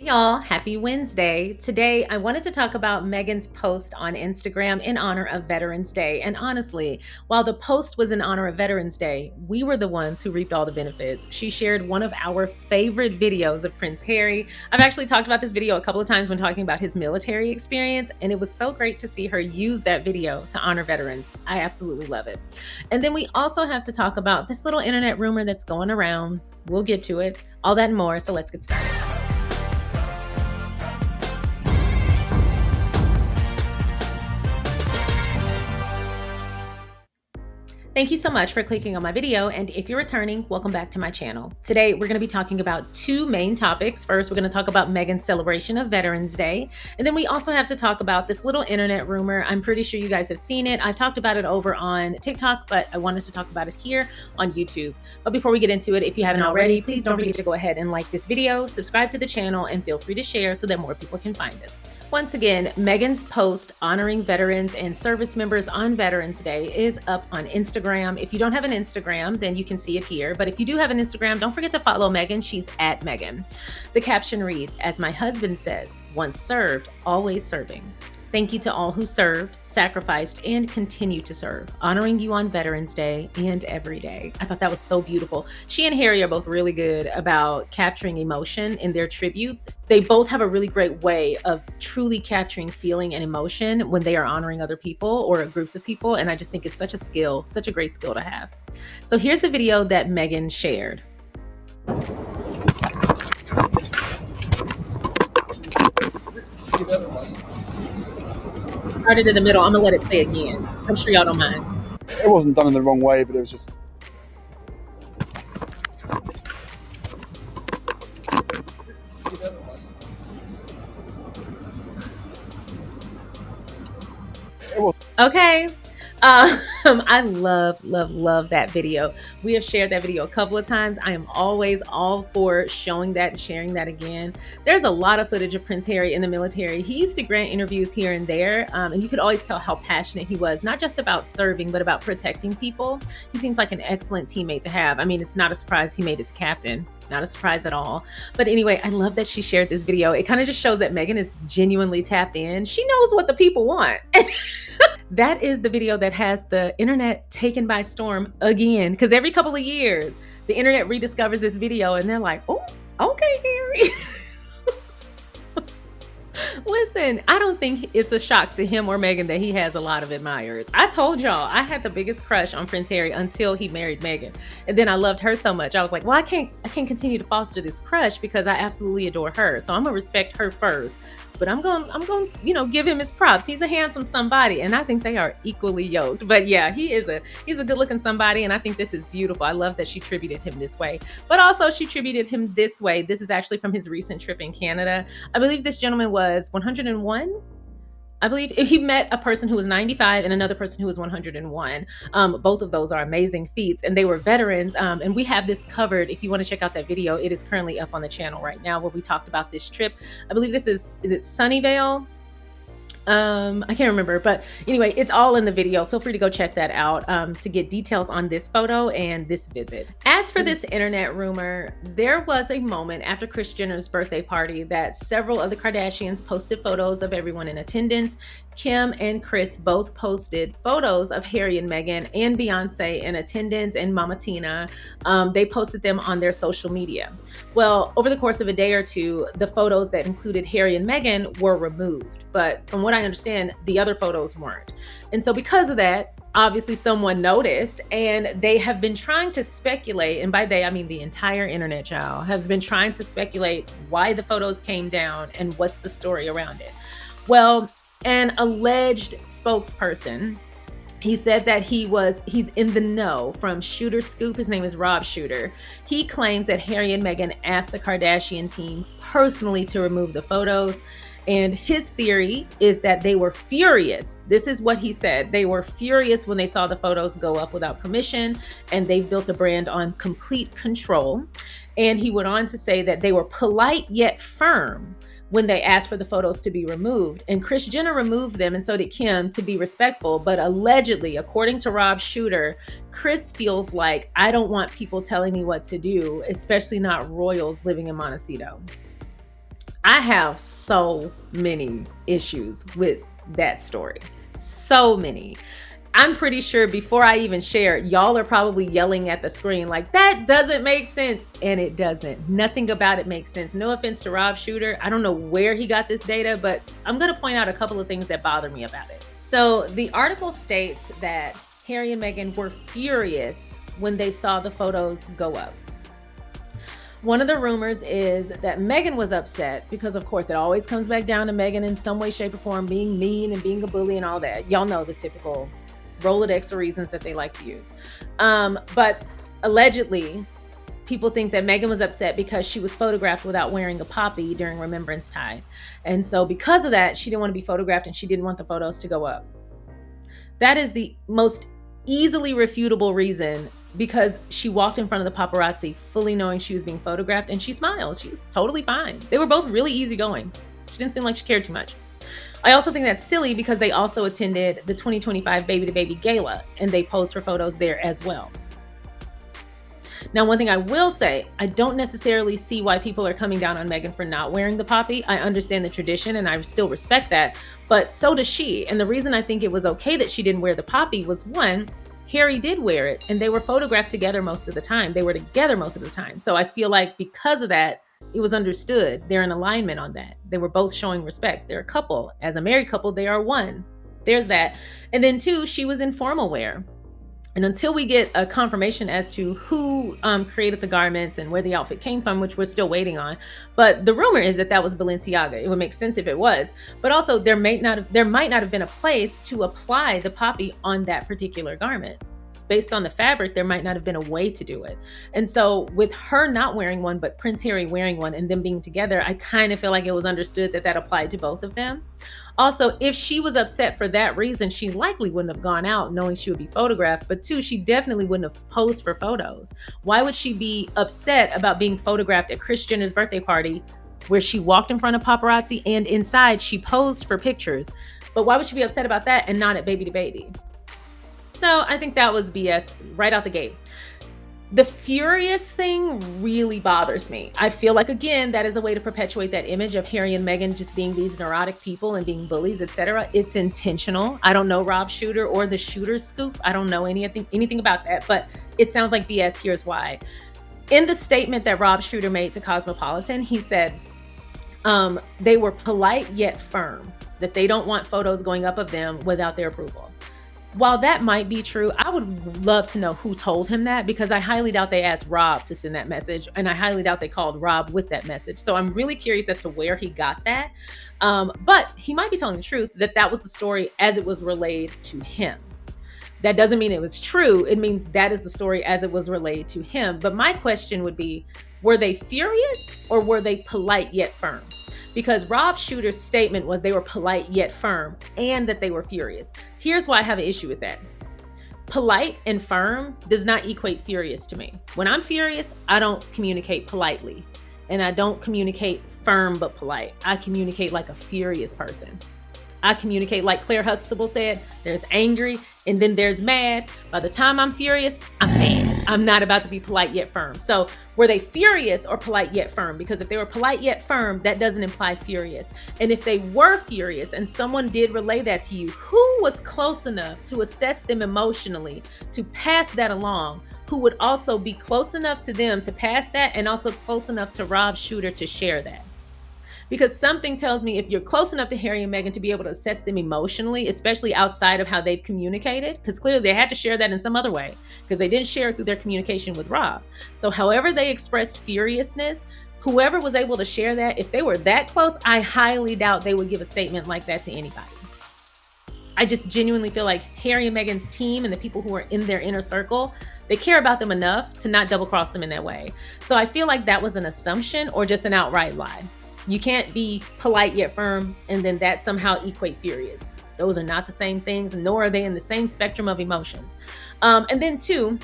Hey y'all, happy Wednesday. Today, I wanted to talk about Meghan's post on Instagram in honor of Veterans Day. And honestly, while the post was in honor of Veterans Day, we were the ones who reaped all the benefits. She shared one of our favorite videos of Prince Harry. I've actually talked about this video a couple of times when talking about his military experience, and it was so great to see her use that video to honor veterans. I absolutely love it. And then we also have to talk about this little internet rumor that's going around. We'll get to it, all that and more. So let's get started. Thank you so much for clicking on my video, and if you're returning, welcome back to my channel. Today, we're going to be talking about two main topics. First, we're going to talk about Meghan's celebration of Veterans Day, and then we also have to talk about this little internet rumor. I'm pretty sure you guys have seen it. I've talked about it over on TikTok, but I wanted to talk about it here on YouTube. But before we get into it, if you haven't already, please don't forget to go ahead and like this video, subscribe to the channel, and feel free to share so that more people can find this. Once again, Meghan's post honoring veterans and service members on Veterans Day is up on Instagram. If you don't have an Instagram, then you can see it here. But if you do have an Instagram, don't forget to follow Meghan. She's at Meghan. The caption reads, "As my husband says, once served, always serving. Thank you to all who served, sacrificed, and continue to serve, honoring you on Veterans Day and every day." I thought that was so beautiful. She and Harry are both really good about capturing emotion in their tributes. They both have a really great way of truly capturing feeling and emotion when they are honoring other people or groups of people. And I just think it's such a skill, such a great skill to have. So here's the video that Meghan shared. Started in the middle. I'm gonna let it play again. I'm sure y'all don't mind. It wasn't done in the wrong way, but it was just. Okay. I love that video. We have shared that video a couple of times. I am always all for showing that and sharing that again. There's a lot of footage of Prince Harry in the military. He used to grant interviews here and there, and you could always tell how passionate he was, not just about serving, but about protecting people. He seems like an excellent teammate to have. I mean, it's not a surprise he made it to captain. Not a surprise at all. But anyway, I love that she shared this video. It kind of just shows that Meghan is genuinely tapped in. She knows what the people want. That is the video that has the internet taken by storm again. Because every couple of years, the internet rediscovers this video and they're like, oh, okay, Harry. Listen, I don't think it's a shock to him or Meghan that he has a lot of admirers. I told y'all I had the biggest crush on Prince Harry until he married Meghan. And then I loved her so much. I was like, well, I can't continue to foster this crush because I absolutely adore her. So I'm gonna respect her first. But I'm going, give him his props. He's a handsome somebody, and I think they are equally yoked. But yeah, he's a good-looking somebody, and I think this is beautiful. I love that she tributed him this way. But also, she tributed him this way. This is actually from his recent trip in Canada. I believe this gentleman was 101. I believe he met a person who was 95 and another person who was 101. Both of those are amazing feats, and they were veterans. And we have this covered. If you want to check out that video, it is currently up on the channel right now where we talked about this trip. I believe this is it Sunnyvale? I can't remember, but anyway, it's all in the video. Feel free to go check that out to get details on this photo and this visit. As for this internet rumor, there was a moment after Kris Jenner's birthday party that several of the Kardashians posted photos of everyone in attendance. Kim and Kris both posted photos of Harry and Meghan and Beyonce in attendance and Mama Tina. They posted them on their social media. Well, over the course of a day or two, the photos that included Harry and Meghan were removed. But from what I understand, the other photos weren't. And so because of that, obviously someone noticed, and they have been trying to speculate, and by they, I mean the entire internet, y'all, has been trying to speculate why the photos came down and what's the story around it. Well, an alleged spokesperson, he said that he's in the know from Shooter Scoop. His name is Rob Shooter. He claims that Harry and Meghan asked the Kardashian team personally to remove the photos. And his theory is that they were furious. This is what he said. They were furious when they saw the photos go up without permission, and they've built a brand on complete control. And he went on to say that they were polite yet firm when they asked for the photos to be removed. And Kris Jenner removed them, and so did Kim, to be respectful. But allegedly, according to Rob Shooter, Kris feels like, I don't want people telling me what to do, especially not royals living in Montecito. I have so many issues with that story. So many. I'm pretty sure before I even share it, y'all are probably yelling at the screen like, that doesn't make sense. And it doesn't. Nothing about it makes sense. No offense to Rob Shooter. I don't know where he got this data, but I'm going to point out a couple of things that bother me about it. So the article states that Harry and Meghan were furious when they saw the photos go up. One of the rumors is that Meghan was upset because, of course, it always comes back down to Meghan in some way, shape, or form being mean and being a bully and all that. Y'all know the typical Rolodex of reasons that they like to use. But allegedly, people think that Meghan was upset because she was photographed without wearing a poppy during Remembrance Tide. And so because of that, she didn't want to be photographed and she didn't want the photos to go up. That is the most easily refutable reason, because she walked in front of the paparazzi fully knowing she was being photographed and she smiled. She was totally fine. They were both really easygoing. She didn't seem like she cared too much. I also think that's silly because they also attended the 2025 Baby to Baby Gala and they posed for photos there as well. Now, one thing I will say, I don't necessarily see why people are coming down on Meghan for not wearing the poppy. I understand the tradition and I still respect that, but so does she. And the reason I think it was okay that she didn't wear the poppy was, one, Harry did wear it and they were photographed together most of the time. They were together most of the time. So I feel like because of that, it was understood. They're in alignment on that. They were both showing respect. They're a couple. As a married couple, they are one. There's that. And then two, she was in formal wear. And until we get a confirmation as to who created the garments and where the outfit came from, which we're still waiting on, but the rumor is that was Balenciaga. It would make sense if it was, but also there might not have been a place to apply the poppy on that particular garment. Based on the fabric, there might not have been a way to do it. And so with her not wearing one, but Prince Harry wearing one and them being together, I kind of feel like it was understood that applied to both of them. Also, if she was upset for that reason, she likely wouldn't have gone out knowing she would be photographed. But two, she definitely wouldn't have posed for photos. Why would she be upset about being photographed at Kris Jenner's birthday party where she walked in front of paparazzi and inside she posed for pictures? But why would she be upset about that and not at Baby to Baby? So I think that was BS right out the gate. The furious thing really bothers me. I feel like, again, that is a way to perpetuate that image of Harry and Meghan just being these neurotic people and being bullies, etc. It's intentional. I don't know Rob Shooter or the Shooter's scoop. I don't know anything about that, but it sounds like BS. Here's why. In the statement that Rob Shooter made to Cosmopolitan, he said they were polite yet firm, that they don't want photos going up of them without their approval. While that might be true, I would love to know who told him that, because I highly doubt they asked Rob to send that message, and I highly doubt they called Rob with that message. So I'm really curious as to where he got that. But he might be telling the truth that was the story as it was relayed to him. That doesn't mean it was true. It means that is the story as it was relayed to him. But my question would be, were they furious or were they polite yet firm? Because Rob Shooter's statement was they were polite yet firm and that they were furious. Here's why I have an issue with that. Polite and firm does not equate furious to me. When I'm furious, I don't communicate politely. And I don't communicate firm but polite. I communicate like a furious person. I communicate like Claire Huxtable said, there's angry and then there's mad. By the time I'm furious, I'm mad. I'm not about to be polite yet firm. So were they furious or polite yet firm? Because if they were polite yet firm, that doesn't imply furious. And if they were furious and someone did relay that to you, who was close enough to assess them emotionally to pass that along, who would also be close enough to them to pass that and also close enough to Rob Shooter to share that? Because something tells me if you're close enough to Harry and Meghan to be able to assess them emotionally, especially outside of how they've communicated, because clearly they had to share that in some other way, because they didn't share it through their communication with Rob. So however they expressed furiousness, whoever was able to share that, if they were that close, I highly doubt they would give a statement like that to anybody. I just genuinely feel like Harry and Meghan's team and the people who are in their inner circle, they care about them enough to not double cross them in that way. So I feel like that was an assumption or just an outright lie. You can't be polite yet firm and then that somehow equate furious. Those are not the same things, nor are they in the same spectrum of emotions. And then two,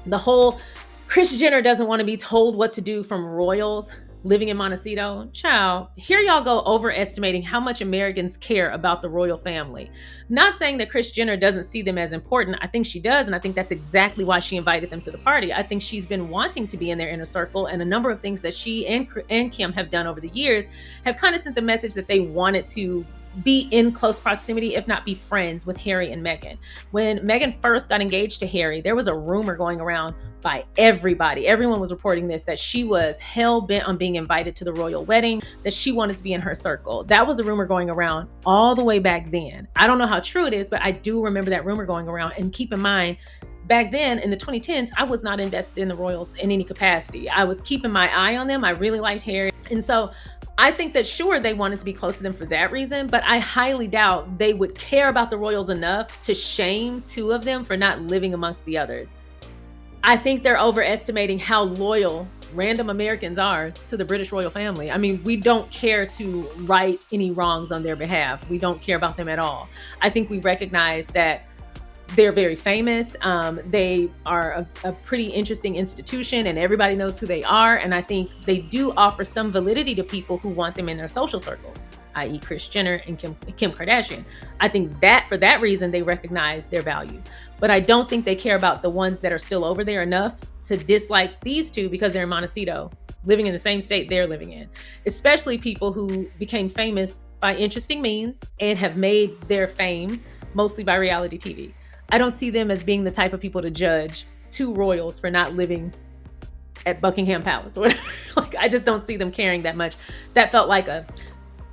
the whole Kris Jenner doesn't want to be told what to do from royals. living in Montecito, child, here y'all go overestimating how much Americans care about the royal family. Not saying that Kris Jenner doesn't see them as important. I think she does, and I think that's exactly why she invited them to the party. I think she's been wanting to be in their inner circle, and a number of things that she and Kim have done over the years have kind of sent the message that they wanted to be in close proximity, if not be friends with Harry and Meghan. When Meghan first got engaged to Harry, there was a rumor going around by everybody. Everyone was reporting this, that she was hell bent on being invited to the royal wedding, that she wanted to be in her circle. That was a rumor going around all the way back then. I don't know how true it is, but I do remember that rumor going around. And keep in mind, back then in the 2010s, I was not invested in the royals in any capacity. I was keeping my eye on them. I really liked Harry. And so I think that sure, they wanted to be close to them for that reason, but I highly doubt they would care about the royals enough to shame two of them for not living amongst the others. I think they're overestimating how loyal random Americans are to the British royal family. I mean, we don't care to right any wrongs on their behalf. We don't care about them at all. I think we recognize that they're very famous. They are a pretty interesting institution, and everybody knows who they are. And I think they do offer some validity to people who want them in their social circles, i.e. Kris Jenner and Kim Kardashian. I think that for that reason, they recognize their value. But I don't think they care about the ones that are still over there enough to dislike these two because they're in Montecito, living in the same state they're living in. Especially people who became famous by interesting means and have made their fame mostly by reality TV. I don't see them as being the type of people to judge two royals for not living at Buckingham Palace or whatever. Like, I just don't see them caring that much. That felt like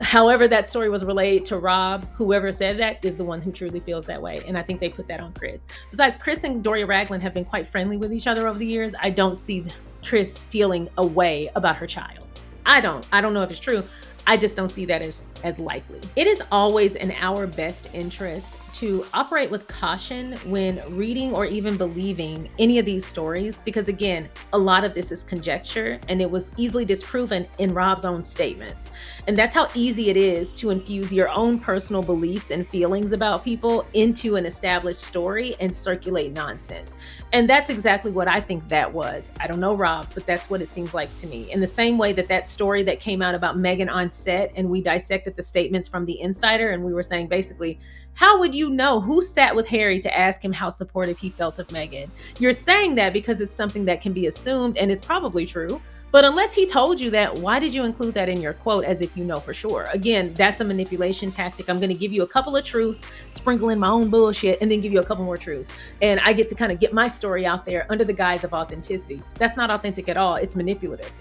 however that story was relayed to Rob, whoever said that is the one who truly feels that way. And I think they put that on Kris. Besides, Kris and Doria Ragland have been quite friendly with each other over the years. I don't see Kris feeling a way about her child. I don't know if it's true. I just don't see that as likely. It is always in our best interest to operate with caution when reading or even believing any of these stories, because again, a lot of this is conjecture and it was easily disproven in Rob's own statements. And that's how easy it is to infuse your own personal beliefs and feelings about people into an established story and circulate nonsense. And that's exactly what I think that was. I don't know, Rob, but that's what it seems like to me. In the same way that story that came out about Meghan on set, and we dissected the statements from the insider, and we were saying basically, how would you know who sat with Harry to ask him how supportive he felt of Meghan? You're saying that because it's something that can be assumed, and it's probably true. But unless he told you that, why did you include that in your quote as if you know for sure? Again, that's a manipulation tactic. I'm going to give you a couple of truths, sprinkle in my own bullshit, and then give you a couple more truths. And I get to kind of get my story out there under the guise of authenticity. That's not authentic at all. It's manipulative.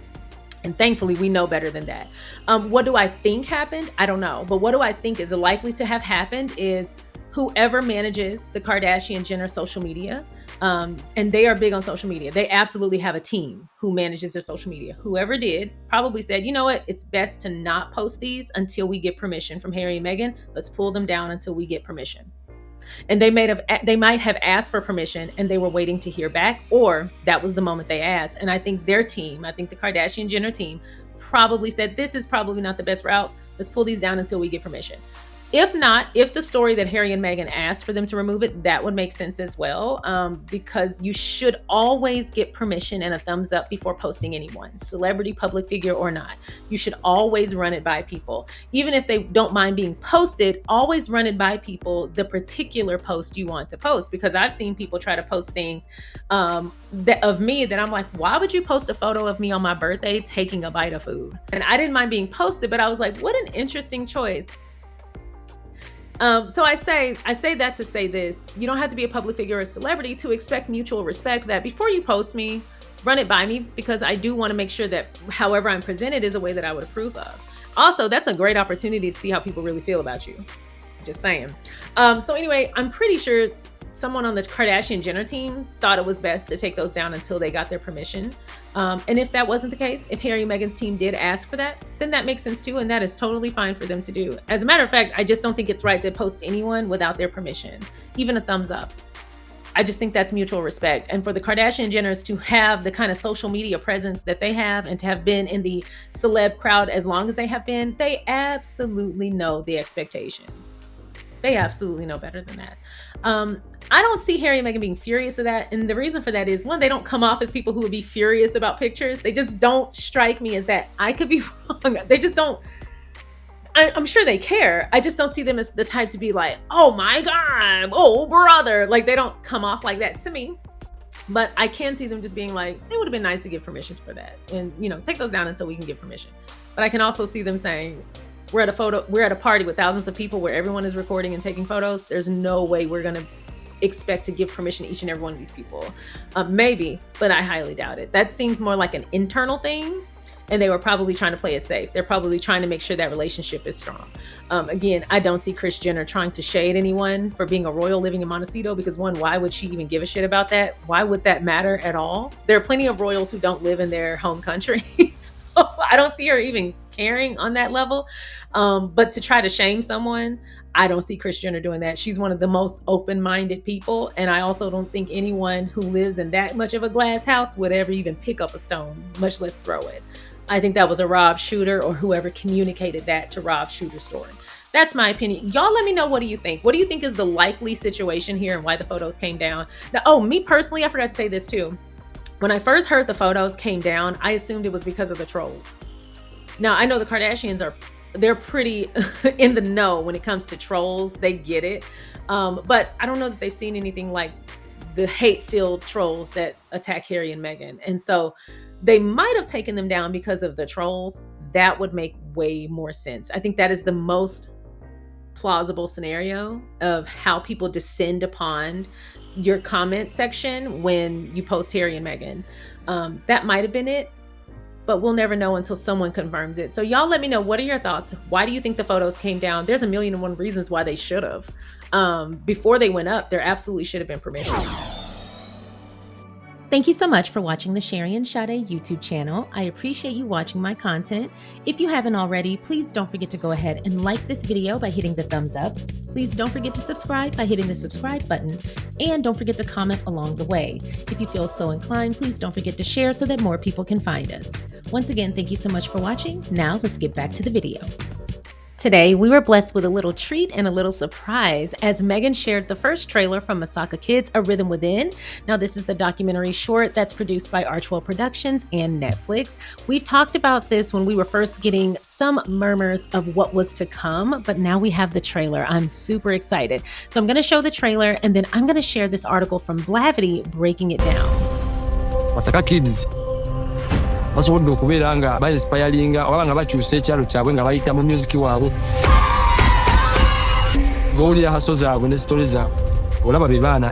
And thankfully, we know better than that. What do I think happened? I don't know. But what do I think is likely to have happened is whoever manages the Kardashian-Jenner social media, and they are big on social media. They absolutely have a team who manages their social media. Whoever did probably said, you know what? It's best to not post these until we get permission from Harry and Meghan. Let's pull them down until we get permission. And they might have asked for permission and they were waiting to hear back, or that was the moment they asked. And I think their team, the Kardashian-Jenner team, probably said, this is probably not the best route. Let's pull these down until we get permission. If not, if the story that Harry and Meghan asked for them to remove it, that would make sense as well, because you should always get permission and a thumbs up before posting anyone, celebrity, public figure or not. You should always run it by people. Even if they don't mind being posted, always run it by people, the particular post you want to post, because I've seen people try to post things of me that I'm like, why would you post a photo of me on my birthday taking a bite of food? And I didn't mind being posted, but I was like, what an interesting choice. So I say that to say this: you don't have to be a public figure or a celebrity to expect mutual respect, that before you post me, run it by me, because I do want to make sure that however I'm presented is a way that I would approve of. Also, that's a great opportunity to see how people really feel about you. Just saying. So anyway, I'm pretty sure someone on the Kardashian-Jenner team thought it was best to take those down until they got their permission. And if that wasn't the case, if Harry and Meghan's team did ask for that, then that makes sense too, and that is totally fine for them to do. As a matter of fact, I just don't think it's right to post anyone without their permission, even a thumbs up. I just think that's mutual respect. And for the Kardashian-Jenners to have the kind of social media presence that they have and to have been in the celeb crowd as long as they have been, they absolutely know the expectations. They absolutely know better than that. I don't see Harry and Meghan being furious at that. And the reason for that is, one, they don't come off as people who would be furious about pictures. They just don't strike me as that. I could be wrong. They just don't. I'm sure they care. I just don't see them as the type to be like, oh my God, oh brother. Like, they don't come off like that to me. But I can see them just being like, it would have been nice to give permission for that. And, take those down until we can give permission. But I can also see them saying, we're at a party with thousands of people where everyone is recording and taking photos. There's no way we're going to expect to give permission to each and every one of these people. Maybe, but I highly doubt it. That seems more like an internal thing. And they were probably trying to play it safe. They're probably trying to make sure that relationship is strong. Again, I don't see Kris Jenner trying to shade anyone for being a royal living in Montecito, because one, why would she even give a shit about that? Why would that matter at all? There are plenty of royals who don't live in their home country. So I don't see her even caring on that level. But to try to shame someone, I don't see Kris Jenner doing that. She's one of the most open-minded people. And I also don't think anyone who lives in that much of a glass house would ever even pick up a stone, much less throw it. I think that was a Rob Shooter or whoever communicated that to Rob Shooter's story. That's my opinion. Y'all let me know, what do you think? What do you think is the likely situation here and why the photos came down? Now, me personally, I forgot to say this too. When I first heard the photos came down, I assumed it was because of the trolls. Now, I know the Kardashians they're pretty in the know when it comes to trolls. They get it. But I don't know that they've seen anything like the hate-filled trolls that attack Harry and Meghan. And so they might have taken them down because of the trolls. That would make way more sense. I think that is the most plausible scenario of how people descend upon your comment section when you post Harry and Meghan. That might have been it, but we'll never know until someone confirms it. So y'all let me know, what are your thoughts? Why do you think the photos came down? There's a million and one reasons why they should have. Before they went up, there absolutely should have been permission. Thank you so much for watching the SharionSade YouTube channel. I appreciate you watching my content. If you haven't already, please don't forget to go ahead and like this video by hitting the thumbs up. Please don't forget to subscribe by hitting the subscribe button. And don't forget to comment along the way. If you feel so inclined, please don't forget to share so that more people can find us. Once again, thank you so much for watching. Now let's get back to the video. Today, we were blessed with a little treat and a little surprise as Meghan shared the first trailer from Masaka Kids, A Rhythm Within. Now, this is the documentary short that's produced by Archewell Productions and Netflix. We've talked about this when we were first getting some murmurs of what was to come, but now we have the trailer. I'm super excited. So I'm going to show the trailer, and then I'm going to share this article from Blavity breaking it down. Masaka Kids basobodde okubeera nga bainspiringa oba nga bakyusa ekyalo kyabwe nga bayita mu music waabwe, ng'owulira haso zaabwe ne sitori zaabwe olaba be baana.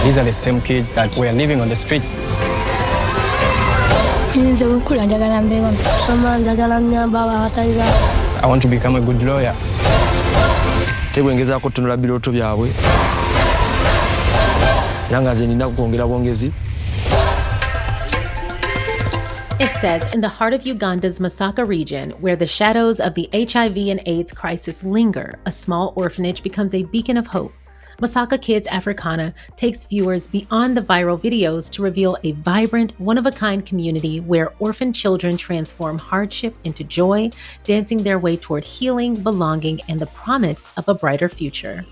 These are the same kids that were living on the streets. I want to become a good lawyer. Tebwengezaako kutunula birooto byabwe era nga nze nina kwongera bwongezi. It says, in the heart of Uganda's Masaka region, where the shadows of the HIV and AIDS crisis linger, a small orphanage becomes a beacon of hope. Masaka Kids Africana takes viewers beyond the viral videos to reveal a vibrant, one-of-a-kind community where orphan children transform hardship into joy, dancing their way toward healing, belonging, and the promise of a brighter future.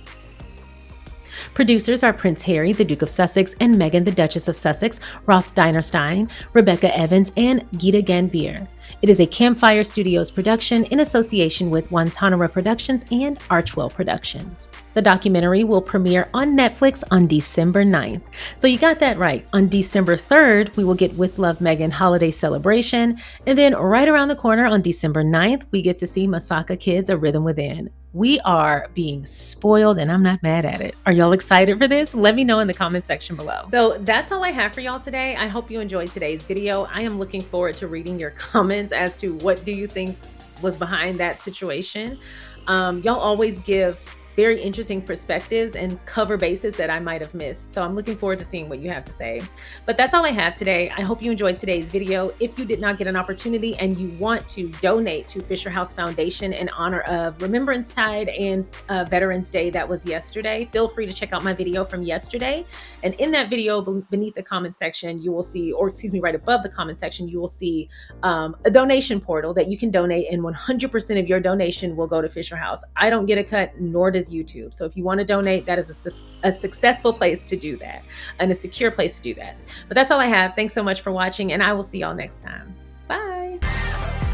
Producers are Prince Harry, the Duke of Sussex, and Meghan, the Duchess of Sussex, Ross Dinerstein, Rebecca Evans, and Gita Ganbir. It is a Campfire Studios production in association with Wantanara Productions and Archewell Productions. The documentary will premiere on Netflix on December 9th. So you got that right. On December 3rd, we will get With Love Meghan Holiday Celebration. And then right around the corner on December 9th, we get to see Masaka Kids, A Rhythm Within. We are being spoiled and I'm not mad at it. Are y'all excited for this? Let me know in the comment section below. So that's all I have for y'all today. I hope you enjoyed today's video. I am looking forward to reading your comments as to what do you think was behind that situation. Y'all always give very interesting perspectives and cover bases that I might have missed. So I'm looking forward to seeing what you have to say. But that's all I have today. I hope you enjoyed today's video. If you did not get an opportunity and you want to donate to Fisher House Foundation in honor of Remembrance Tide and Veterans Day that was yesterday, feel free to check out my video from yesterday. And in that video, beneath the comment section, you will see, or excuse me, right above the comment section, you will see a donation portal that you can donate, and 100% of your donation will go to Fisher House. I don't get a cut, nor does is YouTube. So if you want to donate, that is a successful place to do that and a secure place to do that. But that's all I have. Thanks so much for watching, and I will see y'all next time. Bye.